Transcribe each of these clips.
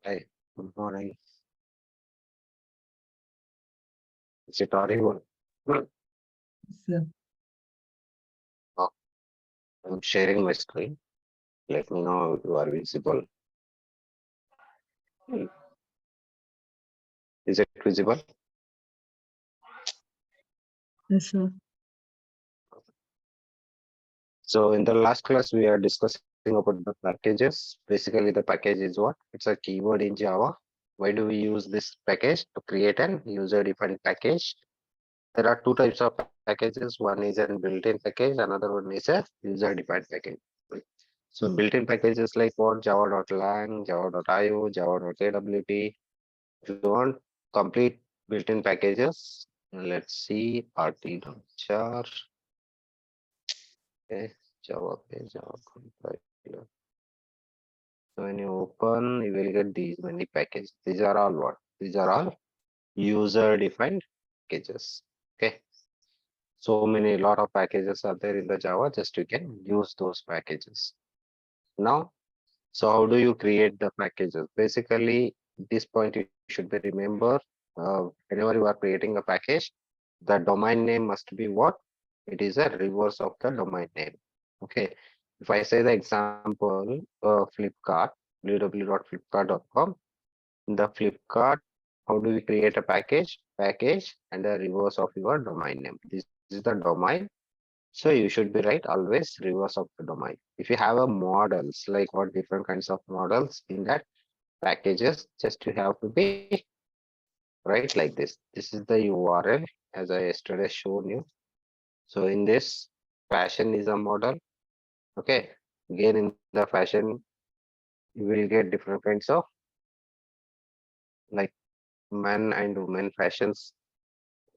Hi, good morning. Is it audible? Well, So, uh, I'm sharing my screen. Let me know if you are visible. Hmm, is it visible? yes, sir. So in the last class, we are discussing about the packages. Basically, the package is what? It's a keyword in Java. Why do we use this package? To create an user-defined package. There are two types of packages. One is a built-in package. Another one is a user-defined package. So built-in packages like what? Java.lang, Java.io, Java.awt. If you want complete built-in packages, let's see rt.jar. Okay, Java page, Java compiler. So when you open, you will get these many packages. These are all what? These are all user-defined packages. Okay. So many lot of packages are there in the Java, just you can use those packages. Now, so how do you create the packages? Basically, this point you should be remember, whenever you are creating a package, the domain name must be what? It is a reverse of the domain name. Okay. If I say the example, Flipkart, www.flipkart.com, the Flipkart, how do we create a package? Package and the reverse of your domain name. This is the domain. So you should be right always reverse of the domain. If you have a models, like what different kinds of models in that packages, just you have to be right like this. This is the URL as I yesterday shown you. So in this, fashion is a model. Okay. Again, in the fashion, you will get different kinds of like men and women fashions.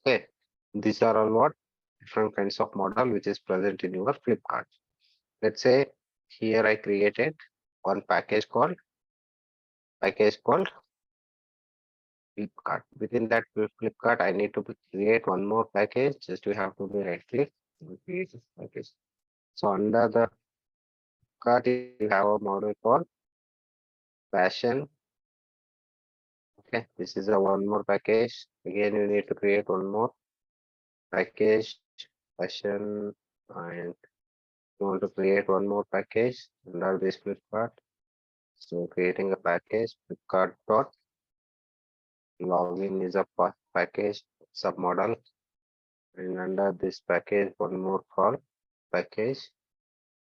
Okay. These are all what different kinds of model which is present in your Flipkart. Let's say here I created one package called Flipkart. Within that Flipkart, I need to create one more package. Just we have to be right click and create this package. So under the cart, you have a model called fashion. Okay, this is a one more package. Again, you need to create one more package, fashion, and you want to create one more package under this Flipkart. So creating a package, Flipkart dot login is a package submodel, and under this package, one more call package,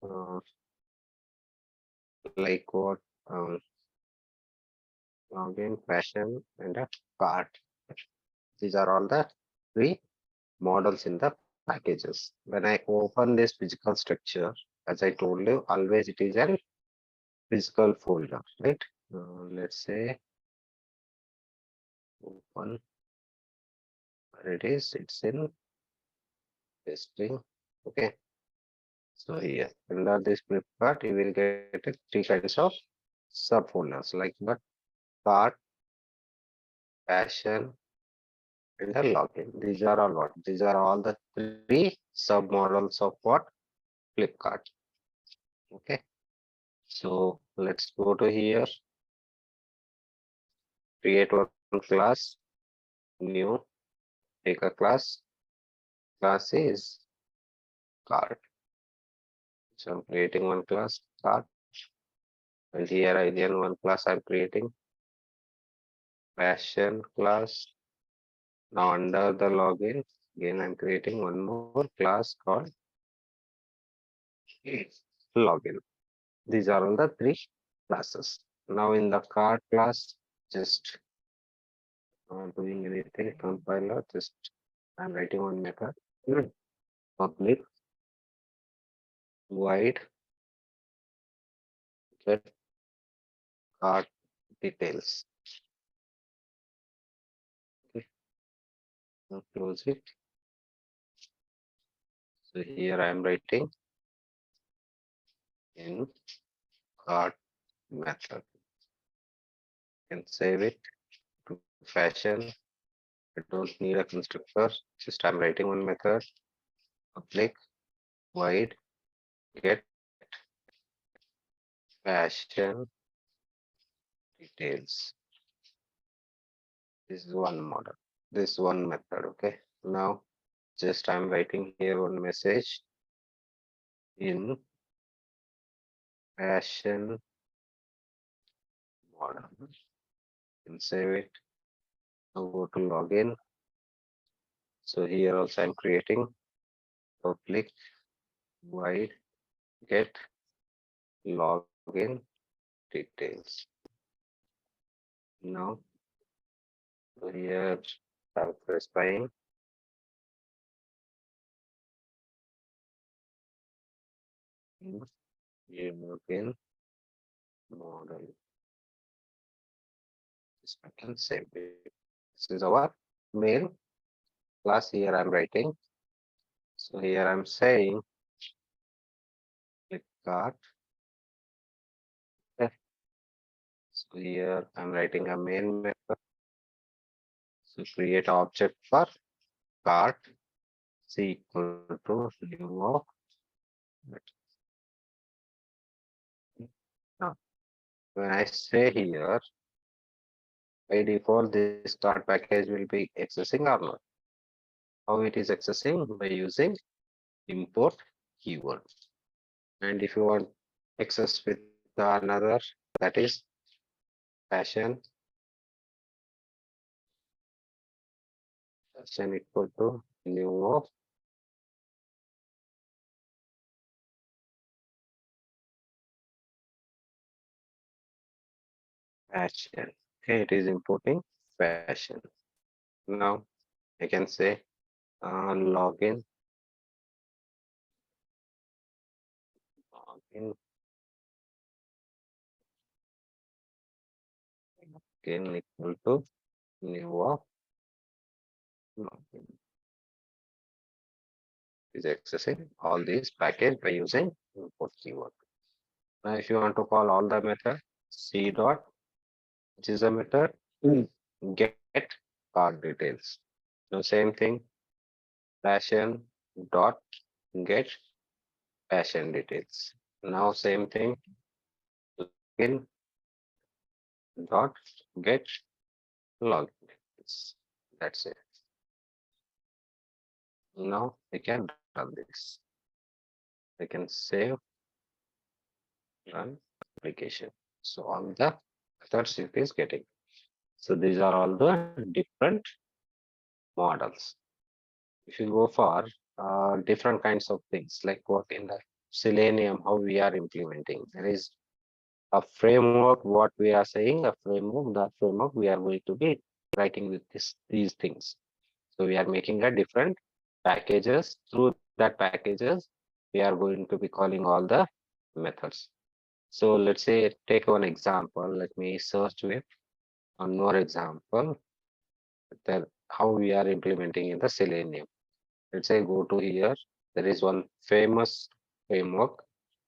uh, like what login, fashion, and a cart. These are all the three models in the packages. When I open this physical structure, as I told you, always it is a physical folder, right? Let's say open where it is, it's in testing. Okay. So here under this Flipkart, you will get three kinds of subfolders like the cart, fashion, and the login. These are all what? These are all the three submodels of what? Flipkart. Okay. So let's go to here, create one class, new, take a class is cart. So I'm creating one class cart, and here again one class I'm creating fashion class. Now under the login, again I'm creating one more class called login. These are all the three classes. Now in the cart class, just not doing anything, compiler, just I'm writing one method, public void get cart details. Okay, now close it. So here I am writing in cart method. You can save it to fashion. I don't need a constructor. Just I'm writing one method, public void get fashion details. This is one model. This one method. Okay. Now just I'm writing here one message in passion model. And save it. Now go to login. So here also I'm creating public void get login details. Now here I'm specifying login model. This I can save it. This is our mail class. Here I'm writing. So here I'm saying click cart. Okay. So here I'm writing a main method. So create object for cart is equal to new of now. When I say here, by default, this cart package will be accessing or not. How it is accessing? By using import keyword. And if you want access with another, that is passion equal to new of passion. Okay, it is importing passion. Now I can say login login again equal to new of login is accessing all these package by using import keyword. Now if you want to call all the method c dot which is a method get card details. Now same thing passion dot get passion details. Now same thing login dot get login details. That's it. Now we can run this. We can save run application. So all the methods it is getting. So these are all the different models. If you go for different kinds of things like what in the Selenium, how we are implementing, there is a framework, what we are saying, a framework, that framework we are going to be writing with these things. So we are making a different packages. Through that packages, we are going to be calling all the methods. So let's say take one example. Let me search with one more example that how we are implementing in the Selenium. Let's say go to here. There is one famous framework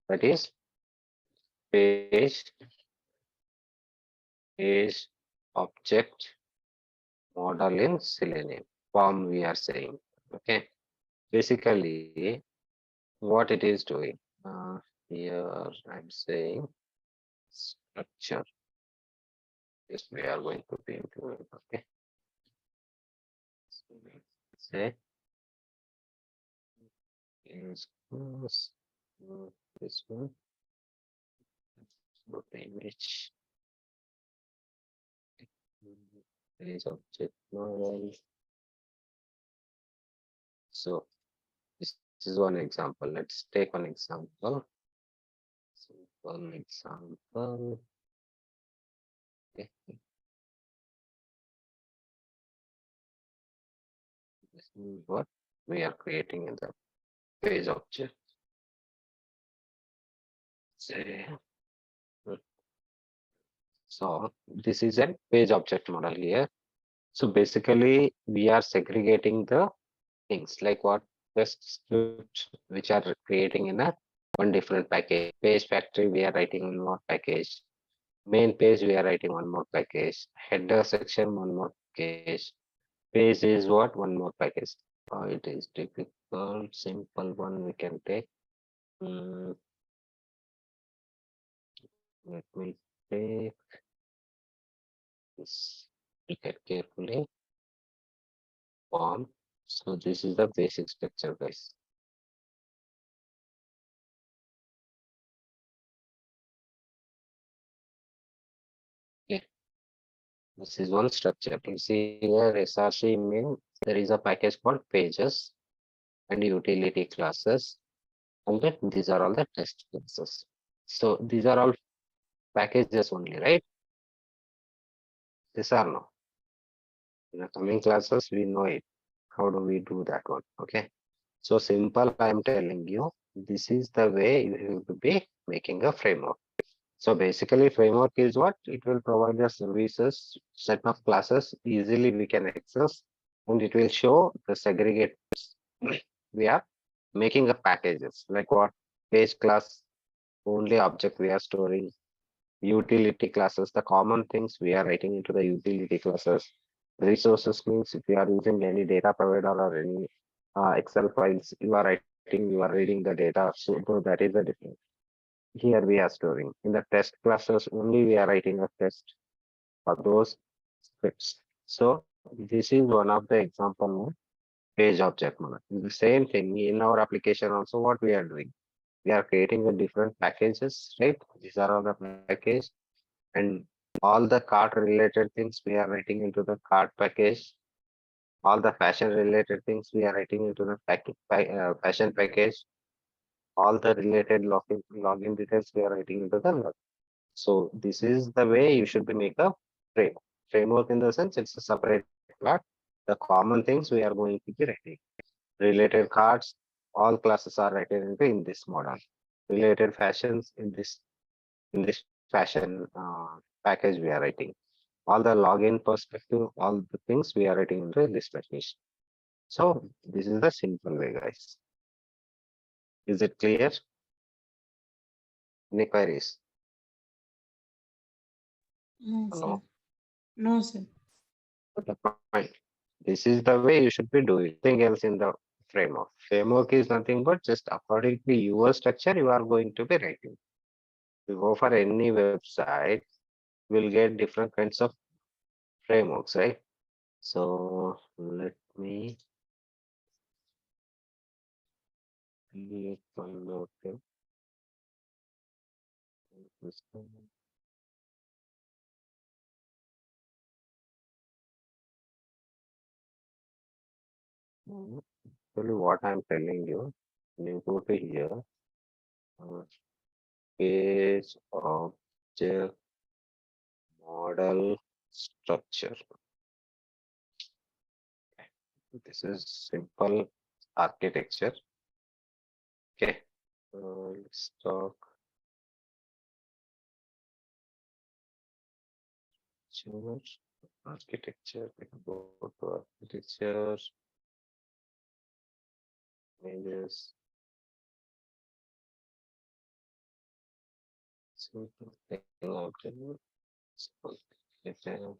that is page page object model in Selenium. Form we are saying. Okay. Basically, what it is doing. Here I'm saying structure. This we are going to be implementing. Okay. So say is this one. Go to image. Page object model. So this is one example. Let's take one example. Simple example. Okay. This is what we are creating in the page object. Say, so this is a page object model here. So basically, we are segregating the things like what the script which are creating in a one different package. Page factory, we are writing one more package. Main page, we are writing one more package. Header section, one more package. Page is what? One more package. It is difficult. Simple one we can take. Let me take This look at carefully. Form. So this is the basic structure, guys. Okay. This is one structure. You see here SRC mean there is a package called pages and utility classes, and then these are all the test classes. So these are all packages only, right? These are no. In the coming classes, we know it. How do we do that one? Okay. So simple, I am telling you, this is the way you will be making a framework. So basically, framework is what? It will provide the services, set of classes, easily we can access, and it will show the segregate. We are making the packages, like what? Page class, only object we are storing, utility classes, the common things we are writing into the utility classes. Resources means if you are using any data provider or any Excel files, you are reading the data. So that is the difference. Here we are storing. In the test classes, only we are writing a test for those scripts. So this is one of the example of page object model. The same thing in our application also what we are doing. We are creating the different packages, right? These are all the package and all the cart related things we are writing into the cart package. All the fashion related things we are writing into the fashion package. All the related login details we are writing into the log. So this is the way you should be make a frame. Framework in the sense it's a separate part. The common things we are going to be writing. Related cards, all classes are written into in this model. Related fashions in this fashion package we are writing. All the login perspective, all the things we are writing into this package. So this is the simple way, guys. Is it clear? Any queries? No, sir. Hello? No, sir. The point. This is the way you should be doing. Nothing else in the framework. Framework is nothing but just according to your structure you are going to be writing. You go for any website, will get different kinds of frameworks, right? So let me create one more thing. Actually, what I'm telling you, when you go to here, uh, page object model structure. This is simple architecture. Okay, let's talk choose architecture. We can go to architecture, images, simple thing. I'll tell you. Simple thing.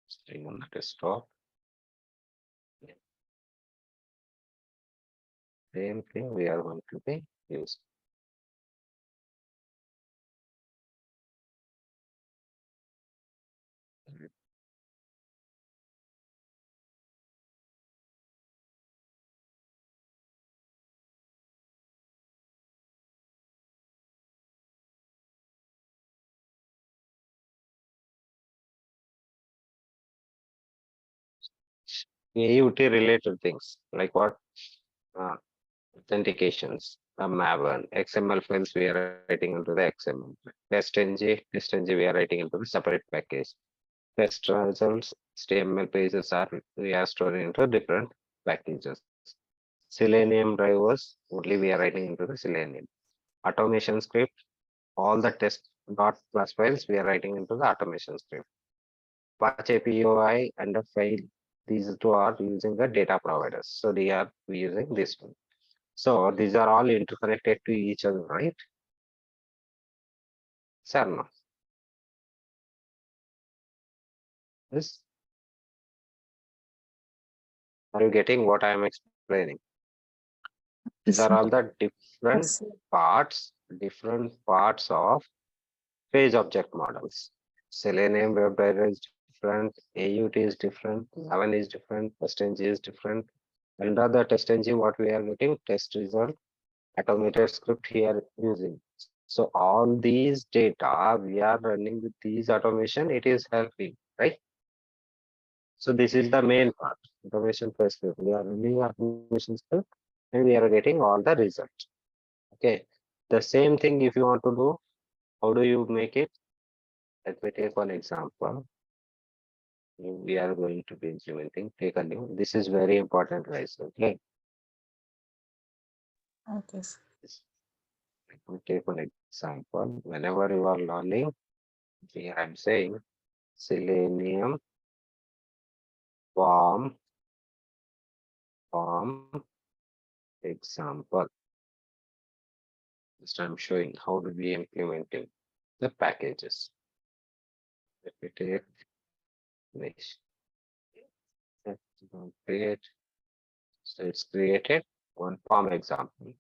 Staying on the desktop. Same thing we are going to be using. AUT related things like what? Uh, Authentications, Maven, XML files we are writing into the XML. Test NG we are writing into the separate package. Test results, HTML pages are we are storing into different packages. Selenium drivers, only we are writing into the Selenium. Automation script, all the test dot class files we are writing into the automation script. Apache POI and a file These two are using the data providers. So they are using this one. So these are all interconnected to each other, right? Sir, no. Yes. Are you getting what I am explaining? These Yes, are sir. all the Yes, sir. different parts of page object models. Selenium WebDriver is different, AUT is different, 11 is different, TestNG is different. Under the TestNG, what we are getting, test result, automated script here using. So all these data we are running with these automation, it is helping, right? So this is the main part, automation per script. We are running automation script and we are getting all the results. Okay. The same thing if you want to do, how do you make it? Let me take one example. We are going to be implementing. Take a new. This is very important, guys. Okay. Okay, sir. This- Let me take one example. Whenever you are learning, here I'm saying Selenium form form example. Just I'm showing how to be implementing the packages. Let me take this. Create. So it's created one form example.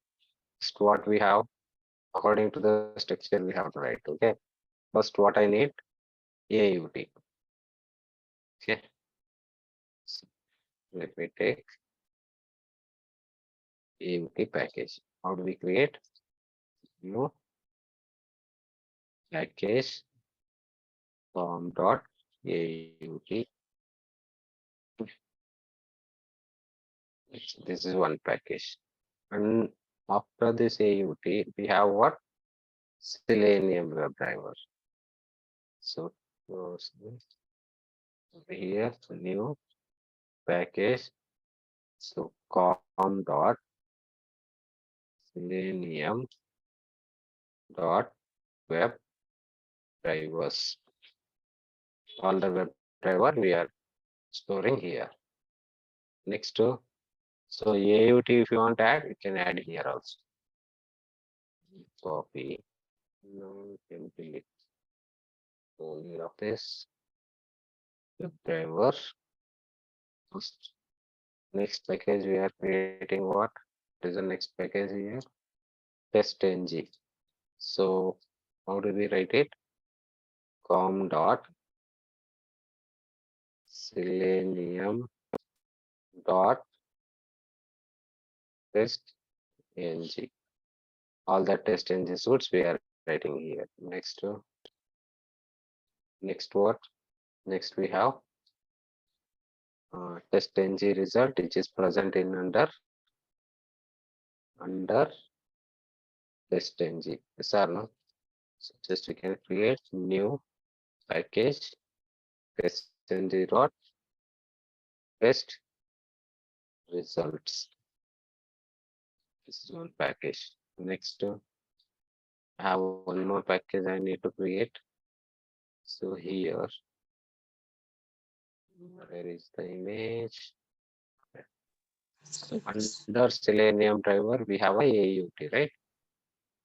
Just what we have according to the structure we have to write. Okay. First, what I need AUT. Okay. So let me take AUT package. How do we create? New package form dot AUT. This is one package. And after this AUT, we have what? Selenium WebDriver. So close this. Here, new package. So com dot selenium dot web drivers. All the web driver we are storing here. Next to, so AUT if you want to add, you can add here also. Copy. No, you can delete only of this web driver. First, next package we are creating what? What is the next package here? TestNG. So how do we write it? Com dot selenium dot test ng. All the test ng suits we are writing here. Next what? Next we have test ng result which is present in under test ng. Yes or no? So just we can create new package test ng dot test results. This is one package. Next, I have one more package I need to create. So here, where is the image? So Yes, under Selenium driver, we have a AUT, right?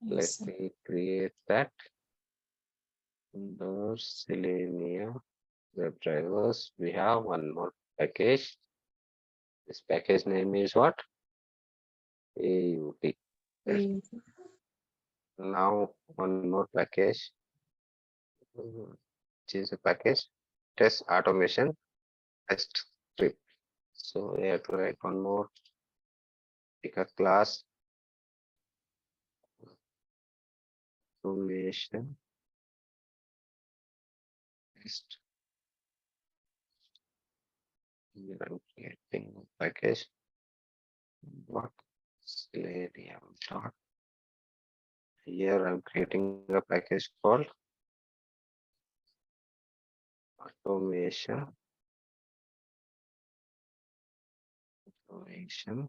Let sir. me create that. Under Selenium web drivers, we have one more package. This package name is what? AUT. Yes, Now one more package, which is a package test automation test script. So we have to write one more, pick a class automation test. Here I'm creating a package dot selenium dot. Here I'm creating a package called automation automation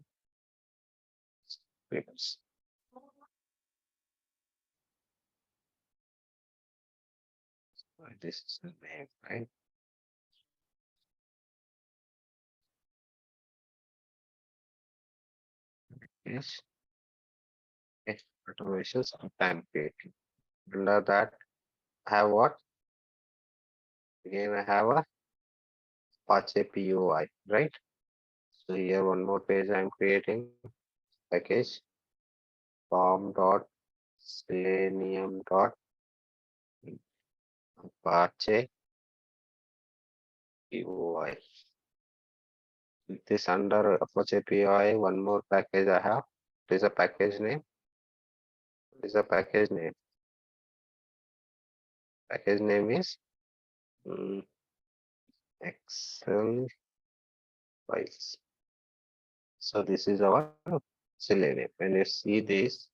scripts. This is the name, right? Yes. Okay. Automations are time creating. Under that, I have what? Again, I have a Apache POI, right? So here one more page I'm creating. Package form dot selenium dot Apache POI. This under Apache POI, one more package I have. What is a package name? What is a package name? Package name is Excel files. So this is our Selenium. When you see this,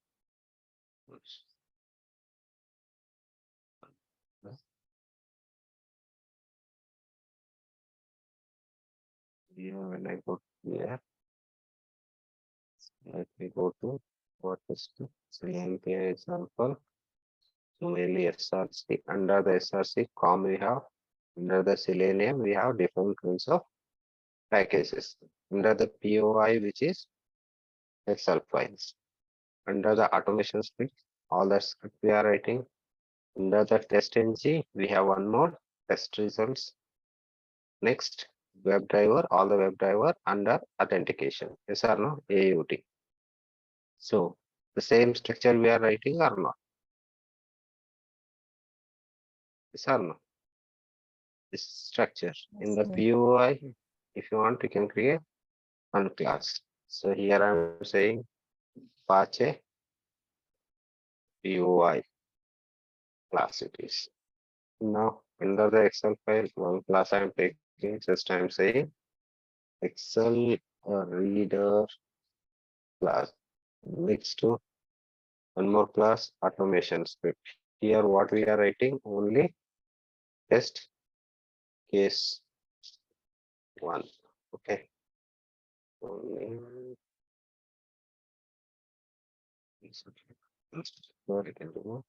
here when I go here, let me go to what is the Selenium example. So mainly SRC. Under the SRC COM we have, under the Selenium we have different kinds of packages. Under the POI, which is Excel files. Under the automation script, all the script we are writing. Under the test ng, we have one more test results. Next, WebDriver, all the WebDriver under authentication. Yes or no? AUT. So the same structure we are writing or not? Yes or no? This structure in the Yes. POI, if you want, you can create one class. So here I'm saying Apache POI class it is. Now under the Excel file, one class I'm taking, just I'm saying Excel reader class. Next to one more class automation script. Here what we are writing only test case one. Okay. Only what we can do.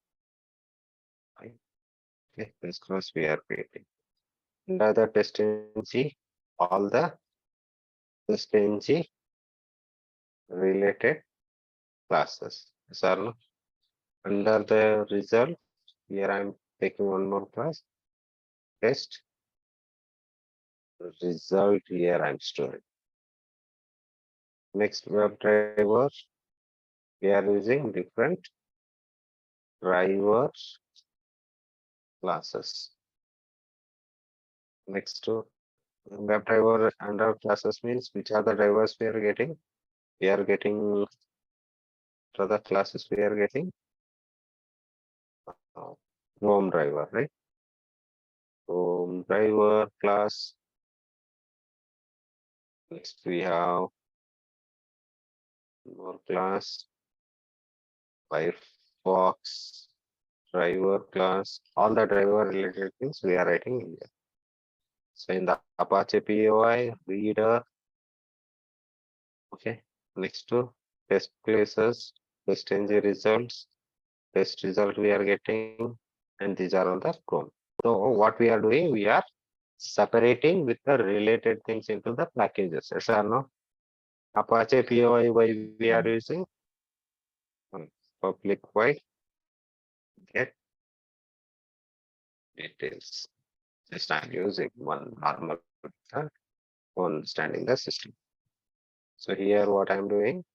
Okay, this class we are creating. Under the test ng, all the test ng related classes. Yes or no? Under the result, here I'm taking one more class. Test result here I'm storing. Next WebDriver, we are using different driver classes. Next to WebDriver under classes means which are the drivers we are getting. We are getting what are the classes we are getting. Home driver, right? Home driver class. Next we have more class Firefox driver class. All the driver related things we are writing in here. So in the Apache POI reader, okay. Next to test places, test ng results, test result we are getting, and these are on the Chrome. So what we are doing, we are separating with the related things into the packages. Yes or no? Apache POI we are using public void get details. Just I'm using one normal method for understanding the system. So here what I'm doing.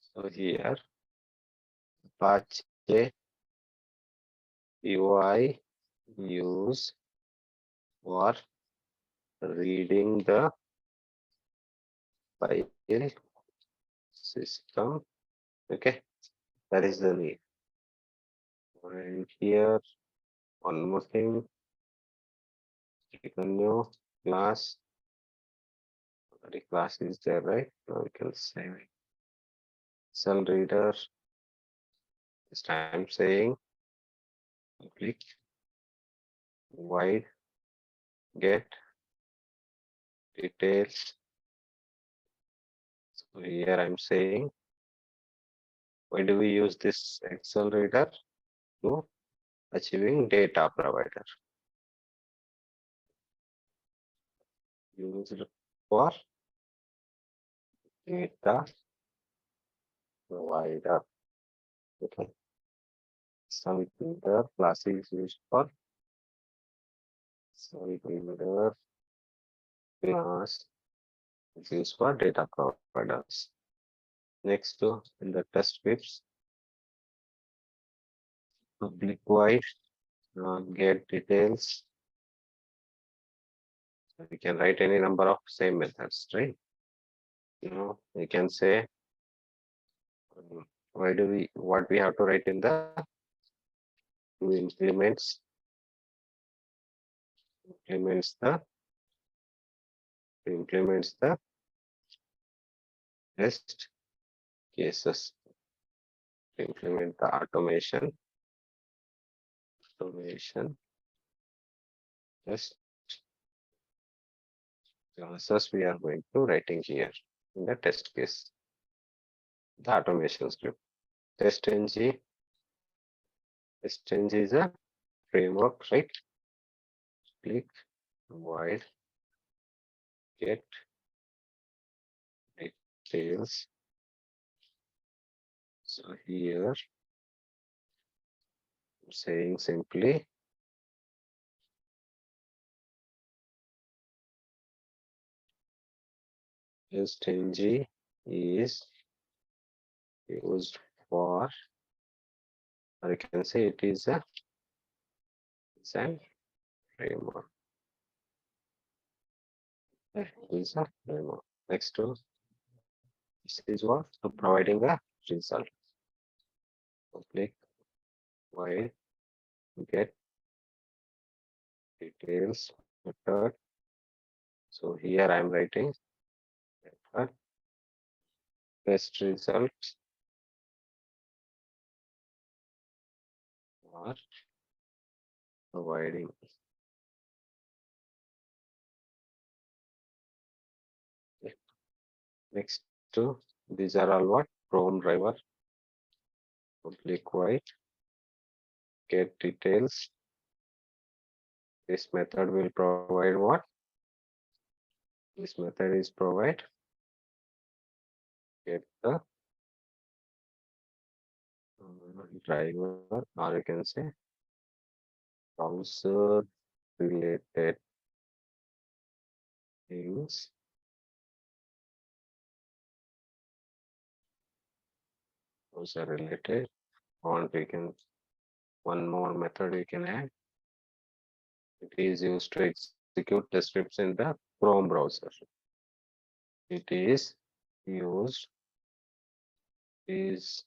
So here Apache POI use for reading the file system. Okay, that is the need. And here one more thing. Click on new class. The class is there, right? Now we can save it. Cell reader. This time saying click wide get details. So here I'm saying why do we use this Excel reader to achieving data provider used for data provider. Okay. Service builder class is used for service builder class is used for data providers. Next to in the test scripts, public void get details. So we can write any number of same methods, right? We can say why do we what we have to write in the two implements the implements the test cases, implement the automation test classes we are going to writing here in the test case, the automation script. TestNG, TestNG is a framework, right? Click void get details. So here I'm saying simply TestNG is used for, or you can say it is a design framework. It is a framework. Next to this is what? So providing a result. So click void get details method. So here I'm writing method test results are providing. Next to these are all what? Chrome driver. Public void get details. This method will provide what? This method is provide get the driver, or you can say browser related things. Browser related. And we can one more method we can add. It is used to execute the scripts in the Chrome browser. It is used is